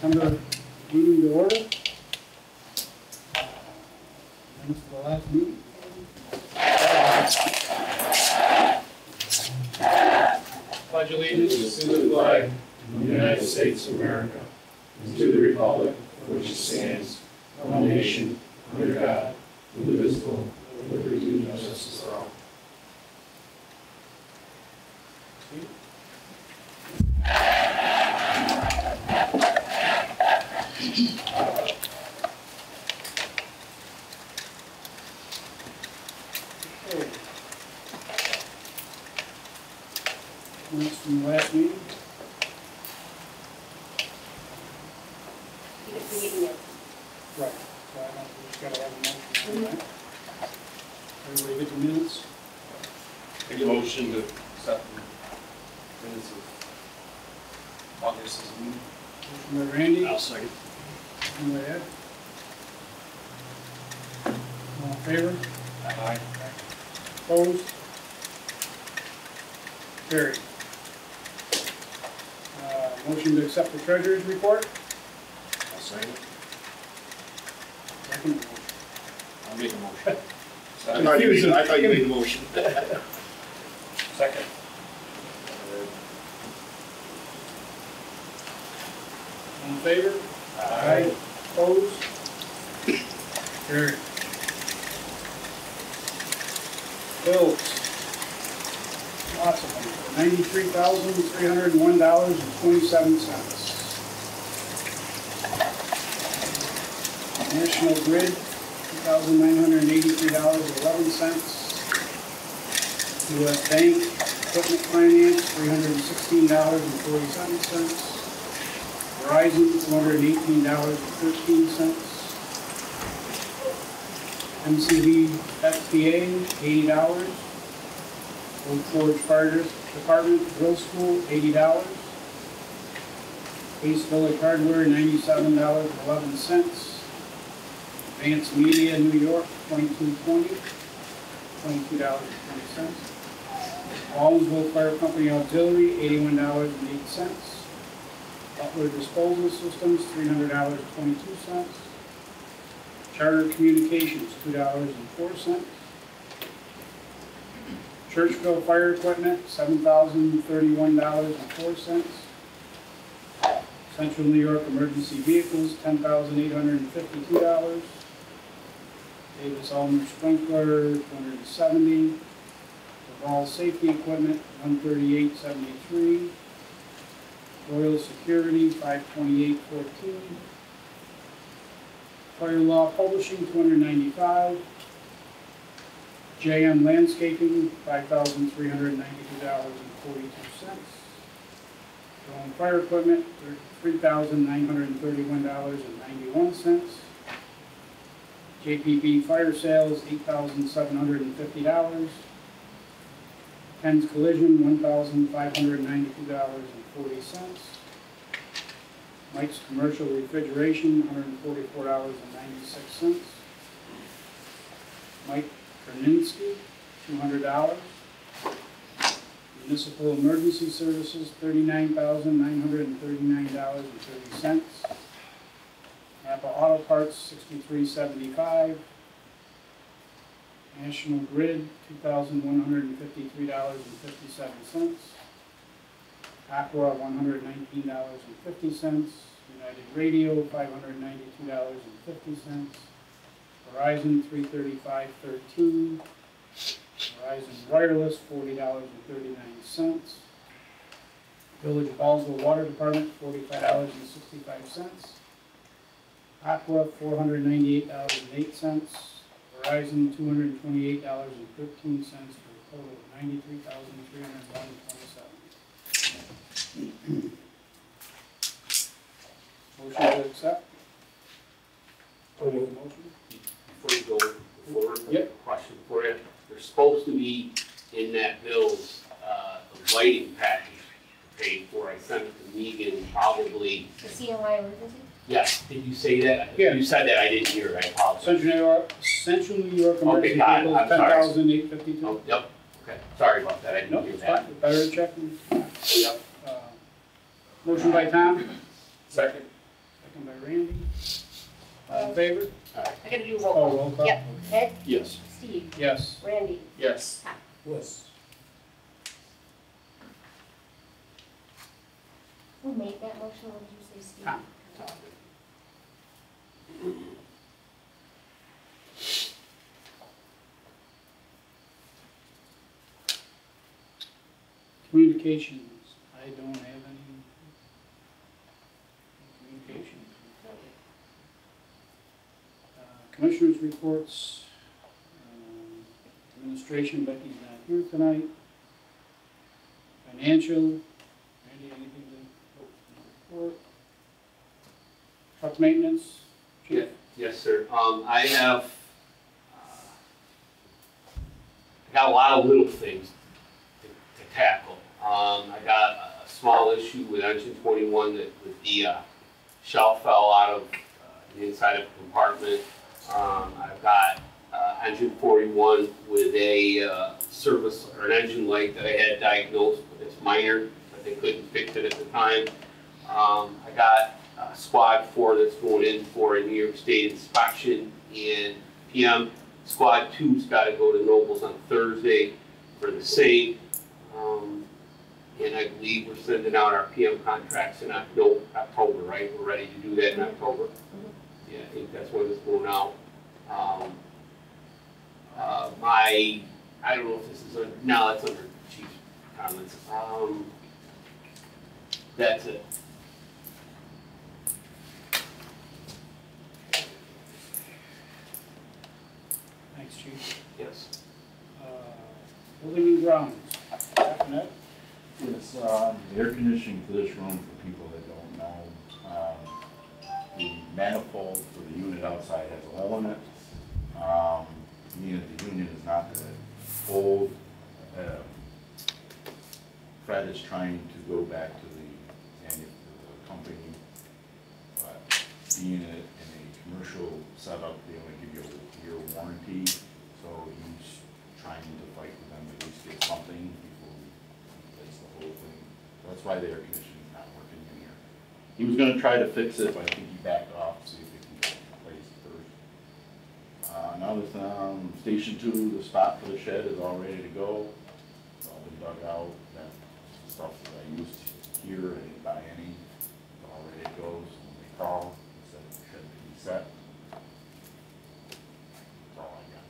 September meeting to order. Thanks for the last meeting. Pledge allegiance to the flag of the United States of America and to the republic for which it stands, one nation, under God, indivisible, with liberty and justice for all. Minutes from the last meeting. Right. So I don't, we just gotta have a motion for that. Everybody get the minutes? Make a motion to accept the minutes of August's meeting. Motion by Randy. I'll second. Motion by Ed. All in favor? Aye. Opposed? Carried. Motion to accept the treasurer's report. I'll second. Second motion. I'll make a motion. I thought you made the motion. Second. All in favor? Aye. Opposed? Carried. Bills. Lots of them. $93,301.27. National Grid, $2,983.11. U.S. Bank Equipment Finance, $316.47. Verizon, $218.13. MCV FPA, $80. Old Forge Fire Department Drill School, $80. Ace Village Hardware, $97.11. Advanced Media, New York, $22.20, $22.20. Wallensville Fire Company Auxiliary, $81.08. Butler Disposal Systems, $300.22. Charter Communications, $2.04. Churchville Fire Equipment, $7,031.04. Central New York Emergency Vehicles, $10,852. Davis Ulmer Sprinkler, $270. All Safety Equipment, $138.73. Royal Security, $528.14. Fire Law Publishing, $295. JM Landscaping, $5,392.42. Drone Fire Equipment, $3,931.91. JPB Fire Sales, $8,750. Penn's Collision, $1,592.40. Mike's Commercial Refrigeration, $144.96. Mike Berninsky, $200. Municipal Emergency Services, $39,939.30. Napa Auto Parts, $63.75. National Grid, $2,153.57. Aqua, $119.50. United Radio, $592.50. Verizon, $335.13. Verizon Wireless, $40.39. Village of Ballsville Water Department, $45.65. Aqua, $498.08. Verizon, $228.13 for a total of $93,301.27. Motion to accept. Motion. Before you go forward, Yep. question for you. There's supposed to be in that bill's the lighting package paid for. I sent it to Megan probably. The CNY emergency? Yes. Did you say that? Yeah. You said that. I didn't hear it. I apologize. Central New York Emergency Okay, got it. Vehicles, I'm sorry. $10,852. Oh, yep. Okay. Sorry about that. I didn't No, hear it's that. fine. Better check. Yep. Motion by Tom, Second. second by Randy. All in favor? I gotta do a Oh, roll roll call. call? Yep. Ed, Yes. Steve, Yes. Randy, Yes. Yes. who made that motion? What did you say, Steve? Tom. Communications, I don't have any communications. Commissioners' reports, administration, Becky's not here tonight. Financial, Randy, anything to report? Truck maintenance, Chief? Yes, sir. I have, I got a lot of little things to tackle. I got a small issue with engine 21 that with the shell fell out of the inside of the compartment. I've got engine 41 with a service or an engine light that I had diagnosed, but it's minor, but they couldn't fix it at the time. I got Squad 4 that's going in for a New York State inspection in PM. Squad 2's got to go to Nobles on Thursday for the same. And I believe we're sending out our PM contracts in October, right? We're ready to do that in October. Yeah, I think that's when it's going out. I don't know if this is under, no, it's under Chief's comments. That's it. Thanks, Chief. Yes. Building and grounds, Net? Yes, the air conditioning for this room, for people that don't know, the manifold for the unit outside has a hole in it. Meaning the unit is not old. Fred is trying to go back to the company, but being in a commercial setup, they only give you a year warranty. So he's trying to fight with them to at least get something before we replace the whole thing. So that's why the air conditioning is not working in here. He was gonna try to fix it, but I think he backed off to see if he can get it replaced first. Now that Station 2, the spot for the shed is all ready to go. It's all been dug out. That stuff that I used here, I didn't buy any. It's all ready to go. So when they call, they said the shed can be set. That's all I got.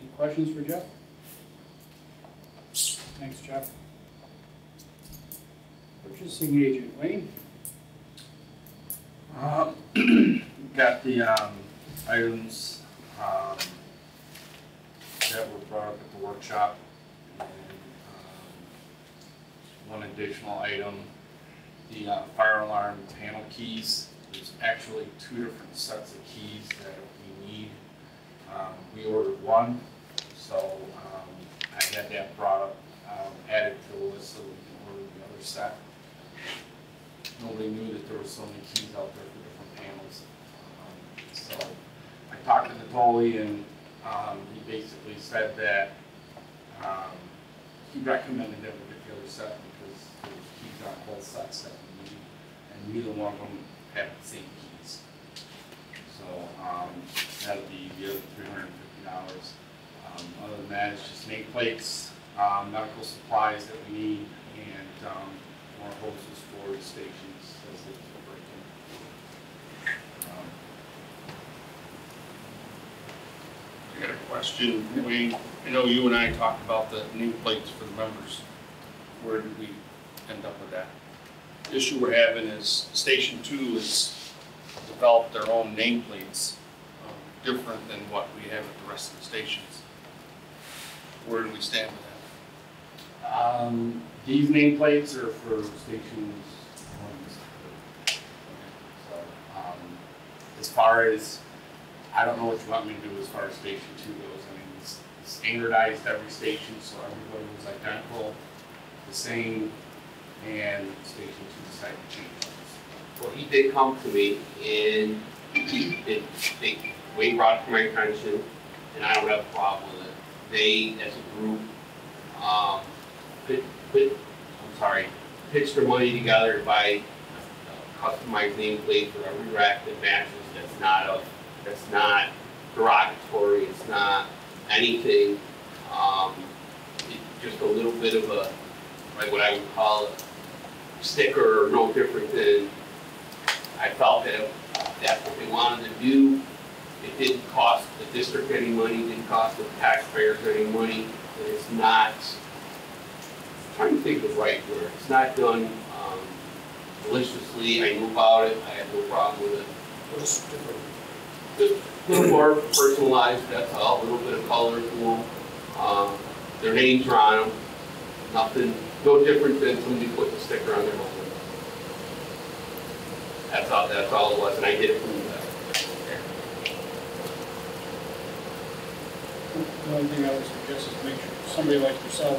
Any questions for Jeff? Thanks, Jeff. Purchasing agent, Wayne? Got the items that were brought up at the workshop, and one additional item, the fire alarm panel keys. There's actually 2 different sets of keys that we need. We ordered one, so I had that brought up, added to the list so we can order the other set. Nobody knew that there were so many keys out there for different panels. So I talked to Natoli, and he basically said that he recommended that we get the other set because there's keys on both sets that we need, and neither one of them have the same keys. So that'll be the other $350. Other than that, it's just nameplates, medical supplies that we need, and more hoses for the stations as they keep breaking. I got a question, Wayne. I know you and I talked about the nameplates for the members. Where did we end up with that? The issue we're having is Station 2 has developed their own nameplates, different than what we have at the rest of the stations. Where do we stand with that? These nameplates are for stations 1. So, as far as, I don't know what you want me to do as far as Station 2 goes. I mean, it's standardized every station, so everybody was identical, the same, and Station 2 decided to change those. Well, he did come to me, and Wayne brought it to my attention, and I don't have a problem with it. They, as a group, pitched their money together to buy a customized nameplate for every rack that matches. That's not derogatory. It's not anything. It's just a little bit of a, like what I would call a sticker, or no different than. I felt that if that's what they wanted to do. It didn't cost the district any money. Didn't cost the taxpayers any money. And it's not. I'm trying to think of the right word. It's not done maliciously. I knew about it. I had no problem with it. Just a little more personalized, that's all. A little bit of color to them. Their names are on them. Nothing, no different than somebody putting a sticker on their home. That's all it was, and I did it from that. The only thing I would suggest is make sure somebody like yourself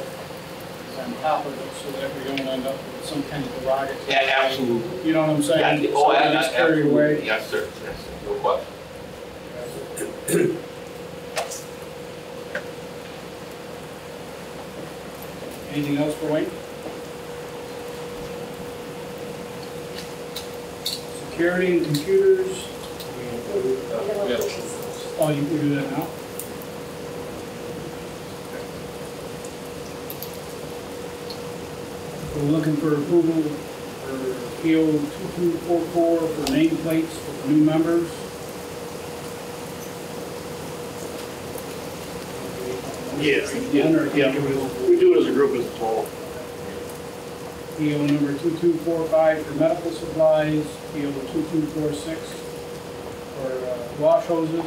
is on top of it, so that we don't end up with some kind of derogatory. Yeah, absolutely. You know what I'm saying? Yeah, Somebody gets carried away. Yes, sir. Yes, sir. No question. Anything else for Wayne? Security and computers. Oh, you can do that now? We're looking for approval for PO 2244 for nameplates for new members. Yeah, we do it as a group as a whole. PO number 2245 for medical supplies, PO 2246 for wash hoses, and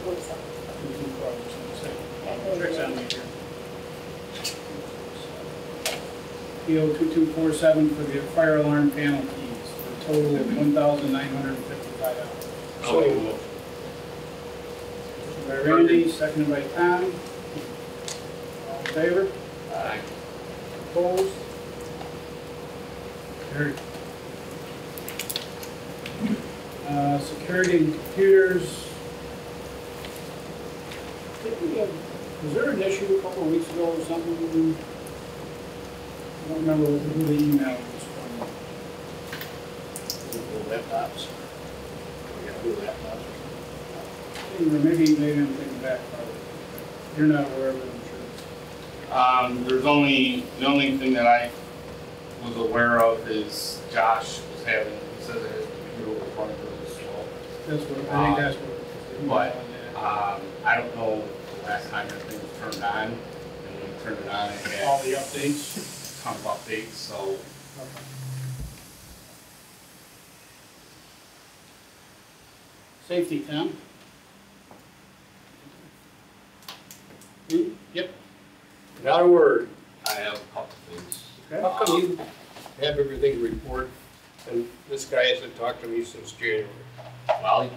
2247. Tricks on me here. PO 2247 for the fire alarm panel keys, for a total of $1,955. So, By Randy, seconded by Tom. All in favor? Aye. Opposed? Carried. Security and computers. Was there an issue a couple of weeks ago or something? I don't remember who the email was from. laptops. We got new laptops. Maybe I'm thinking back. You're not aware of it, I'm sure. The only thing that I was aware of is Josh was having, he says that his computer was running really slow. That's what, I think that's what. But, I don't know the last time that thing was turned on, and when we turned it on, it had All the updates. a ton of updates, so. Okay. Safety, Tom? Yep. Not a word. I have a couple things. Okay. How come you have everything to report and this guy hasn't talked to me since January? Well, to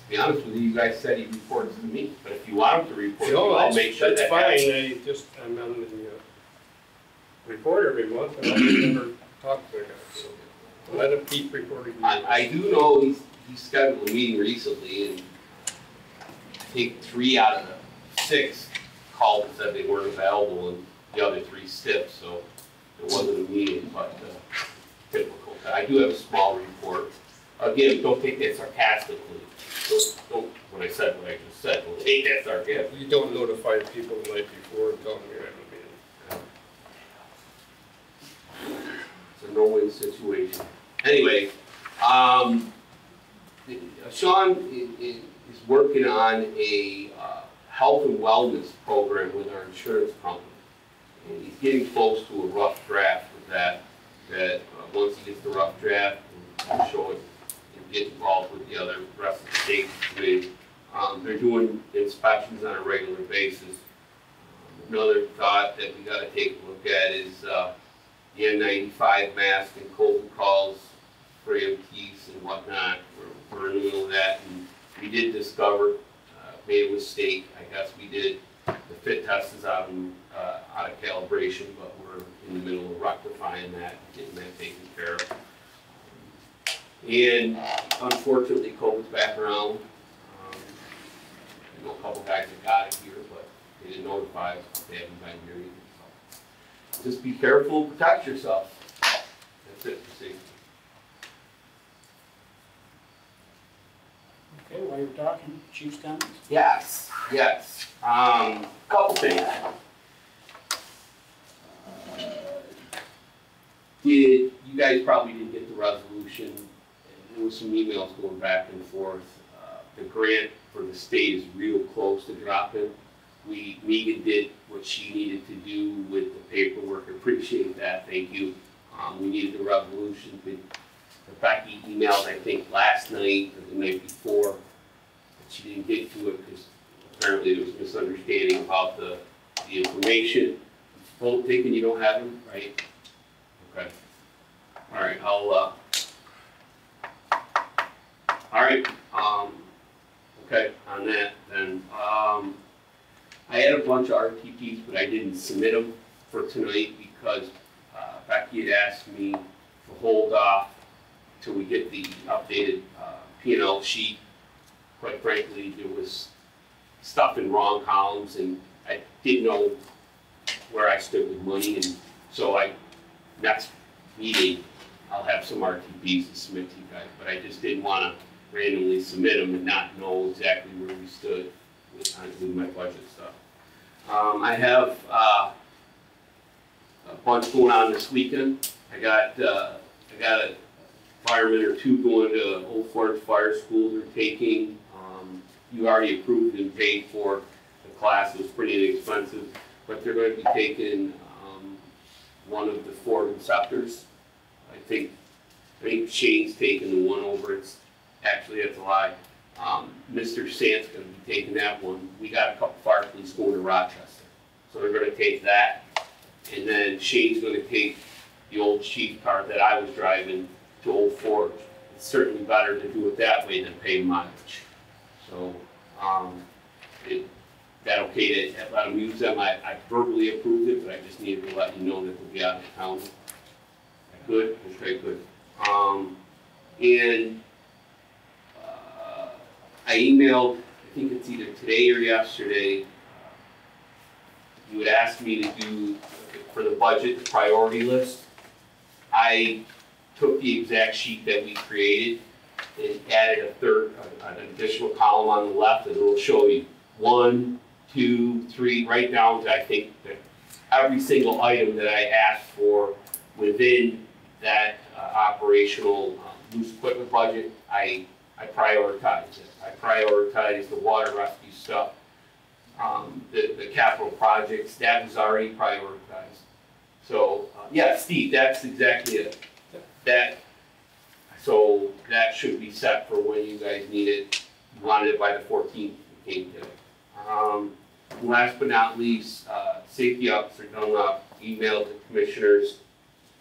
be honest with you, you guys said he reports to me, but if you want him to report to No, you, I'll make sure that's that fine. happens. I'm on the report every month and I never talk to the guy. So let him keep reporting. I do know he scheduled a meeting recently, and I think 3 out of the 6 called and said they weren't available, and the other 3 stiffed, so it wasn't a meeting, but typical. I do have a small report. Again, don't take that sarcastically. Don't when I said what I just said, don't take that sarcastically. You don't notify people the night before and tell them you're having a meeting. It's a no-win situation. Anyway, Sean is working on a health and wellness program with our insurance company. And he's getting close to a rough draft with that. Once he gets the rough draft, we'll show it and get involved with the other rest of the state committee. They're doing inspections on a regular basis. Another thought that we got to take a look at is the N95 mask and COVID calls for EMTs and whatnot. We're in the middle of that, and we did discover, made a mistake. I guess we did. The fit test is out of calibration, but we're in the middle of rectifying that, getting that taken care of. And unfortunately, COVID's back around. I know a couple guys that got it here, but they didn't notify us. They haven't been here either. So just be careful, protect yourself. That's it for safety. Okay, while you're talking, Chief's comments? Yes, yes. Couple things. You guys probably didn't get the resolution. There was some emails going back and forth. The grant for the state is real close to dropping. Megan did what she needed to do with the paperwork. Appreciate that. Thank you. We needed the resolution. Becky emailed, I think, last night or the night before. But she didn't get to it because apparently there was a misunderstanding about the information. Well, thinking you don't have them, right? Okay. All right. All right. Okay. On that, then, I had a bunch of RTPs, but I didn't submit them for tonight because Becky had asked me to hold off till we get the updated P&L sheet. Quite frankly, there was stuff in wrong columns, and I didn't know where I stood with money, and so next meeting, I'll have some RTPs to submit to you guys, but I just didn't want to randomly submit them and not know exactly where we stood with my budget stuff. I have a bunch going on this weekend. I got a fireman or two going to Old Forge Fire School. They're taking. You already approved and paid for the class. It was pretty inexpensive, but they're going to be taking one of the Ford Inceptors. I think Shane's taking the one over. It's actually, that's a lie. Mr. Sant's going to be taking that one. We got a couple fire police going to Rochester, so they're going to take that. And then Shane's going to take the old chief car that I was driving to Old Forge. It's certainly better to do it that way than pay mileage. So, that okay to let them use them? I verbally approved it, but I just needed to let you know that they'll be out of town. Good? Okay, good. And I emailed, I think it's either today or yesterday, you had asked me to do, for the budget, the priority list. I took the exact sheet that we created and added an additional column on the left, and it'll show you 1, 2, 3, right down to, I think, that every single item that I asked for within that operational loose equipment budget, I prioritized it. I prioritized the water rescue stuff, the capital projects, that was already prioritized. So, yeah, Steve, that's exactly it. So that should be set for when you guys need it. You wanted it by the 14th, it came today. Last but not least, safety officer Dunlop emailed the commissioners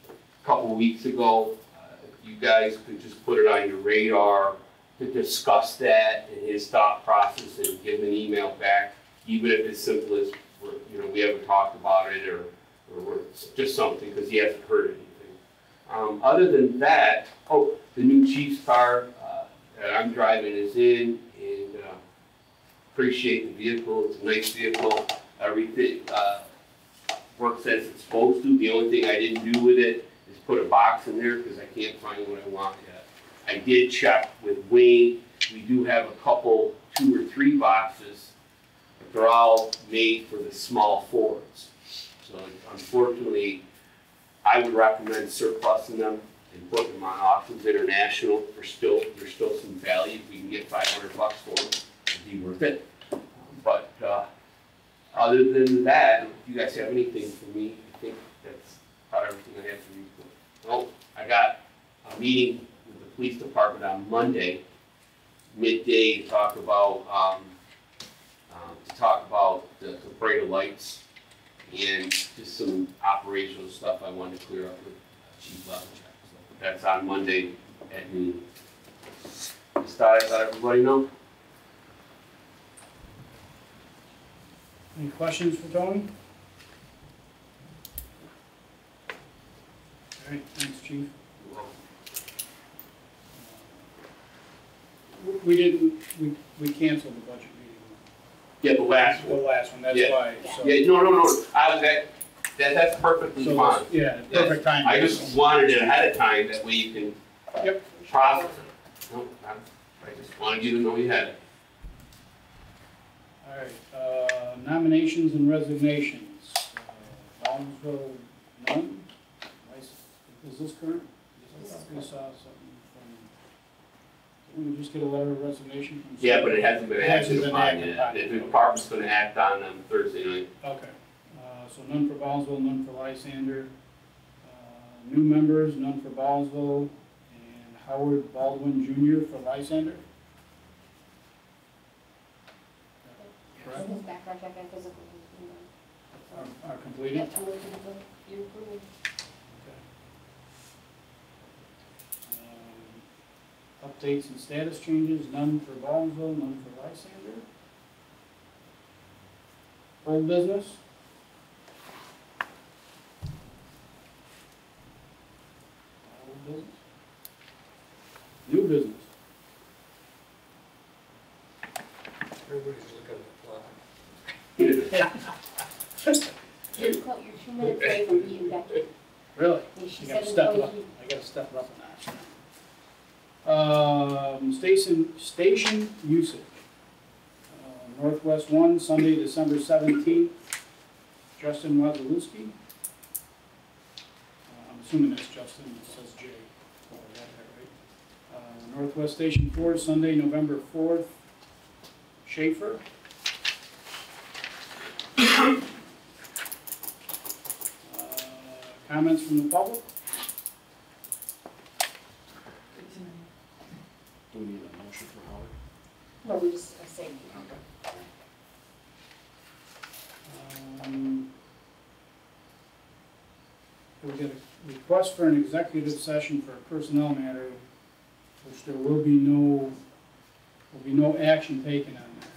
a couple of weeks ago. If you guys could just put it on your radar to discuss that and his thought process and give him an email back, even if it's simple as, we haven't talked about it or just something, because he hasn't heard anything. Other than that, the new chief's car that I'm driving is in, and appreciate the vehicle. It's a nice vehicle. Everything works as it's supposed to. The only thing I didn't do with it is put a box in there because I can't find what I want yet. I did check with Wayne. We do have a couple, 2 or 3 boxes, but they're all made for the small Fords. So unfortunately, I would recommend surplusing them and putting them on Auctions International. There's still some value. If we can get $500 for them, it'd be worth it. But other than that, if you guys have anything for me, I think that's about everything I have for you. Well, I got a meeting with the police department on Monday, midday, to talk about the brighter lights and just some operational stuff I wanted to clear up with Chief Levenchuk. So that's on Monday at noon. Just thought I'd let everybody know. Any questions for Tony? All right, thanks, Chief. We canceled the budget meeting. Yeah, the last The one. last one, that's Yeah. why. So. Yeah, no. I was at, That's perfectly So, fine. yeah, perfect time. I just wanted it ahead of time, that way you can Yep. process it. No, I just wanted you to know you had it. All right, nominations and resignations. Baldwinsville, none. Is this current? I thought we saw something from, didn't we just get a letter of resignation from? Yeah, but it hasn't been It hasn't acted been upon acted yet. upon. The department's gonna act on them Thursday night. Okay, so none for Baldwinsville, none for Lysander. New members, none for Baldwinsville, and Howard Baldwin Jr. for Lysander. Correct? His background check and physical. Are completed? Yep, I'm looking at the, you approve. Updates and status changes, none for Baldwinsville, none for Lysander. Old business? Old business? New business? Everybody's looking at the clock. You're 2 minutes away from being back. Really? She I said gotta it's step going up, to. I gotta step it up a notch. Station usage. Northwest 1, Sunday, December 17th. Justin Wazalewski. I'm assuming that's Justin, it says J. Oh, I got that right. Northwest Station 4, Sunday, November 4th. Schaefer. Comments from the public? Do we need a motion for Howard? No, we just say. We get a request for an executive session for a personnel matter, which there will be no action taken on that.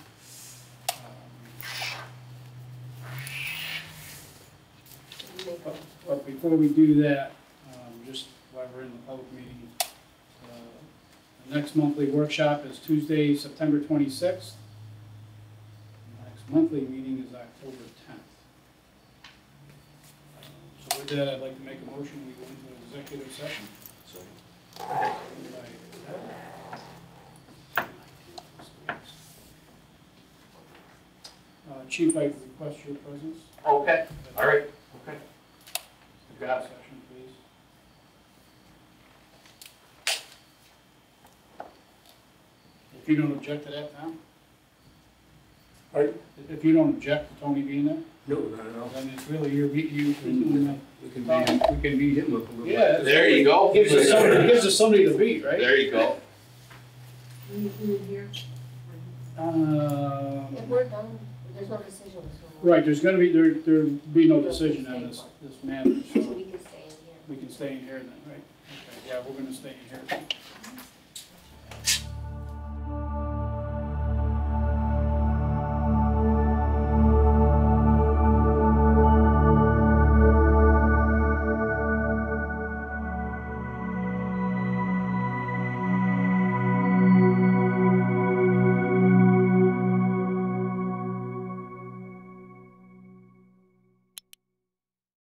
But before we do that, just while we're in the public meeting, the next monthly workshop is Tuesday, September 26th. The next monthly meeting is October 10th. So with that, I'd like to make a motion, we go into an executive session. Chief, I request your presence. Okay, all right, okay. Got it. Session, please. If you don't object to that, Tom? Pardon? If you don't object to Tony being there, No, not at all. then it's really your, you. We can beat him up a little. Yeah. There you go. Gives us somebody to beat, right? There you go. If we're done, there's no decision. So Right, there'll be no decision on this matter, So so we can stay in here. we can stay in here then, right? Okay, yeah, we're gonna stay in here.